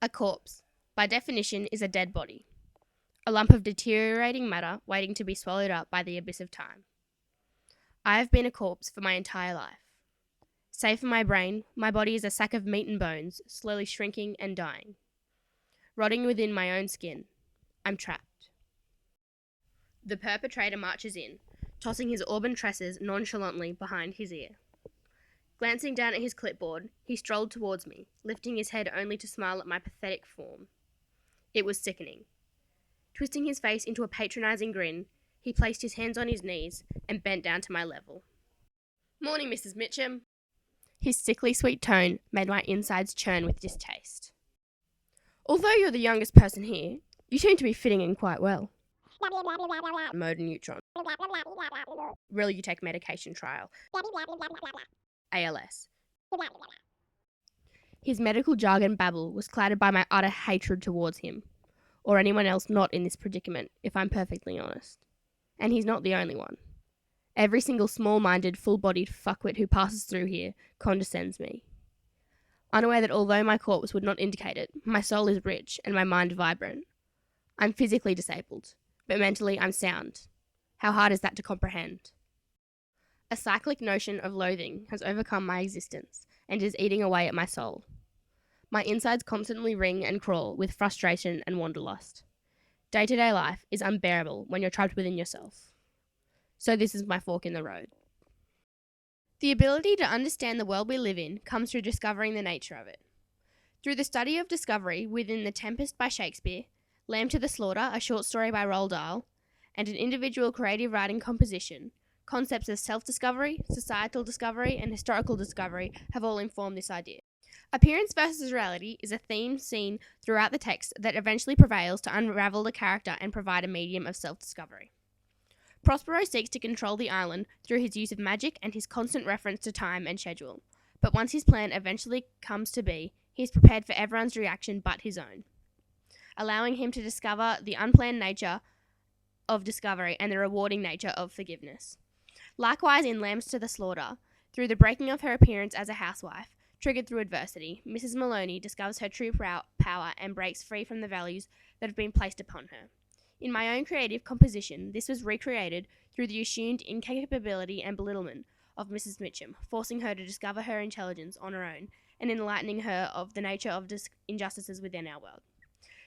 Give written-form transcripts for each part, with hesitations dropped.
A corpse, by definition, is a dead body, a lump of deteriorating matter waiting to be swallowed up by the abyss of time. I have been a corpse for my entire life. Save for my brain, my body is a sack of meat and bones, slowly shrinking and dying. Rotting within my own skin, I'm trapped. The perpetrator marches in, tossing his auburn tresses nonchalantly behind his ear. Glancing down at his clipboard, he strolled towards me, lifting his head only to smile at my pathetic form. It was sickening. Twisting his face into a patronizing grin, he placed his hands on his knees and bent down to my level. "Morning, Mrs. Mitchum." His sickly sweet tone made my insides churn with distaste. "Although you're the youngest person here, you seem to be fitting in quite well." Mode neutron. Will you take medication trial? ALS. His medical jargon babble was clouded by my utter hatred towards him, or anyone else not in this predicament, if I'm perfectly honest. And he's not the only one. Every single small-minded, full-bodied fuckwit who passes through here condescends me. Unaware that although my corpse would not indicate it, my soul is rich and my mind vibrant. I'm physically disabled, but mentally I'm sound. How hard is that to comprehend? A cyclic notion of loathing has overcome my existence and is eating away at my soul. My insides constantly ring and crawl with frustration and wanderlust. Day-to-day life is unbearable when you're trapped within yourself. So this is my fork in the road. The ability to understand the world we live in comes through discovering the nature of it. Through the study of discovery within The Tempest by Shakespeare, Lamb to the Slaughter, a short story by Roald Dahl, and an individual creative writing composition, concepts of self-discovery, societal discovery, and historical discovery have all informed this idea. Appearance versus reality is a theme seen throughout the text that eventually prevails to unravel the character and provide a medium of self-discovery. Prospero seeks to control the island through his use of magic and his constant reference to time and schedule, but once his plan eventually comes to be, he is prepared for everyone's reaction but his own, allowing him to discover the unplanned nature of discovery and the rewarding nature of forgiveness. Likewise, in Lambs to the Slaughter, through the breaking of her appearance as a housewife, triggered through adversity, Mrs. Maloney discovers her true power and breaks free from the values that have been placed upon her. In my own creative composition, this was recreated through the assumed incapability and belittlement of Mrs. Mitchum, forcing her to discover her intelligence on her own and enlightening her of the nature of injustices within our world.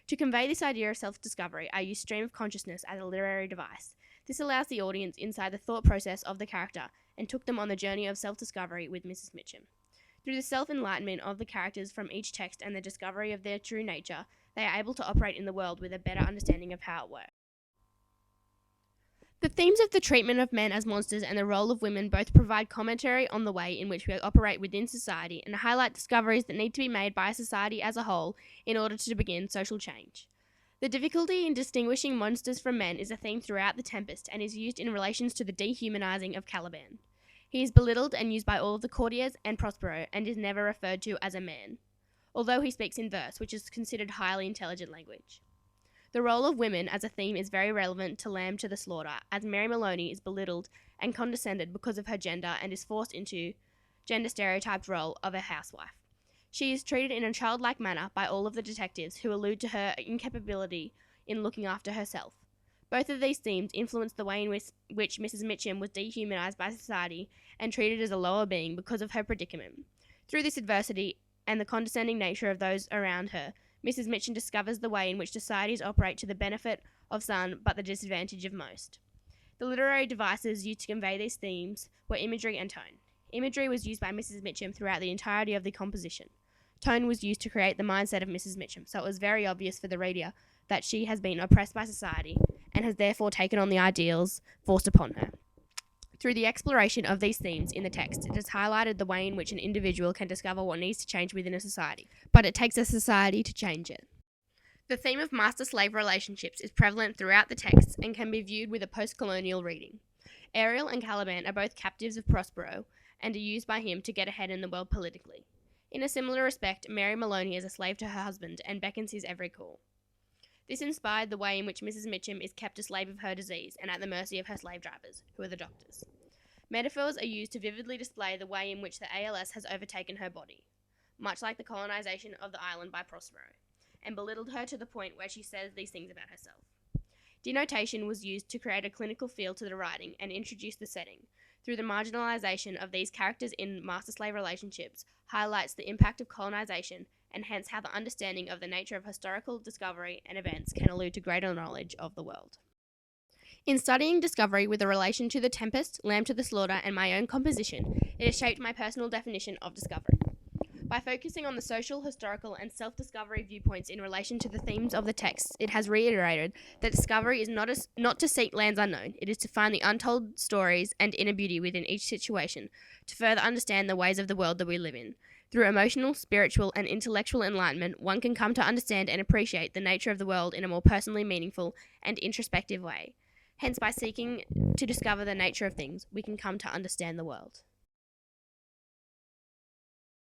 To convey this idea of self-discovery, I use stream of consciousness as a literary device. This allows the audience inside the thought process of the character and took them on the journey of self-discovery with Mrs. Mitchum. Through the self-enlightenment of the characters from each text and the discovery of their true nature, they are able to operate in the world with a better understanding of how it works. The themes of the treatment of men as monsters and the role of women both provide commentary on the way in which we operate within society and highlight discoveries that need to be made by society as a whole in order to begin social change. The difficulty in distinguishing monsters from men is a theme throughout The Tempest and is used in relations to the dehumanizing of Caliban. He is belittled and used by all of the courtiers and Prospero and is never referred to as a man, although he speaks in verse, which is considered highly intelligent language. The role of women as a theme is very relevant to Lamb to the Slaughter, as Mary Maloney is belittled and condescended because of her gender and is forced into gender stereotyped role of a housewife. She is treated in a childlike manner by all of the detectives who allude to her incapability in looking after herself. Both of these themes influence the way in which Mrs. Mitchum was dehumanized by society and treated as a lower being because of her predicament. Through this adversity and the condescending nature of those around her, Mrs. Mitchum discovers the way in which societies operate to the benefit of some but the disadvantage of most. The literary devices used to convey these themes were imagery and tone. Imagery was used by Mrs. Mitchum throughout the entirety of the composition. Tone was used to create the mindset of Mrs. Mitchum, so it was very obvious for the reader that she has been oppressed by society and has therefore taken on the ideals forced upon her. Through the exploration of these themes in the text, it has highlighted the way in which an individual can discover what needs to change within a society, but it takes a society to change it. The theme of master-slave relationships is prevalent throughout the texts and can be viewed with a post-colonial reading. Ariel and Caliban are both captives of Prospero and are used by him to get ahead in the world politically. In a similar respect, Mary Maloney is a slave to her husband and beckons his every call. This inspired the way in which Mrs. Mitchum is kept a slave of her disease and at the mercy of her slave drivers, who are the doctors. Metaphors are used to vividly display the way in which the ALS has overtaken her body, much like the colonization of the island by Prospero. and belittled her to the point where she says these things about herself. Denotation was used to create a clinical feel to the writing and introduce the setting. Through the marginalization of these characters in master-slave relationships highlights the impact of colonization and hence how the understanding of the nature of historical discovery and events can allude to greater knowledge of the world. In studying discovery with a relation to The Tempest, Lamb to the Slaughter, and my own composition, it has shaped my personal definition of discovery. By focusing on the social, historical, and self-discovery viewpoints in relation to the themes of the texts, it has reiterated that discovery is not to seek lands unknown, it is to find the untold stories and inner beauty within each situation, to further understand the ways of the world that we live in. Through emotional, spiritual, and intellectual enlightenment, one can come to understand and appreciate the nature of the world in a more personally meaningful and introspective way. Hence, by seeking to discover the nature of things, we can come to understand the world.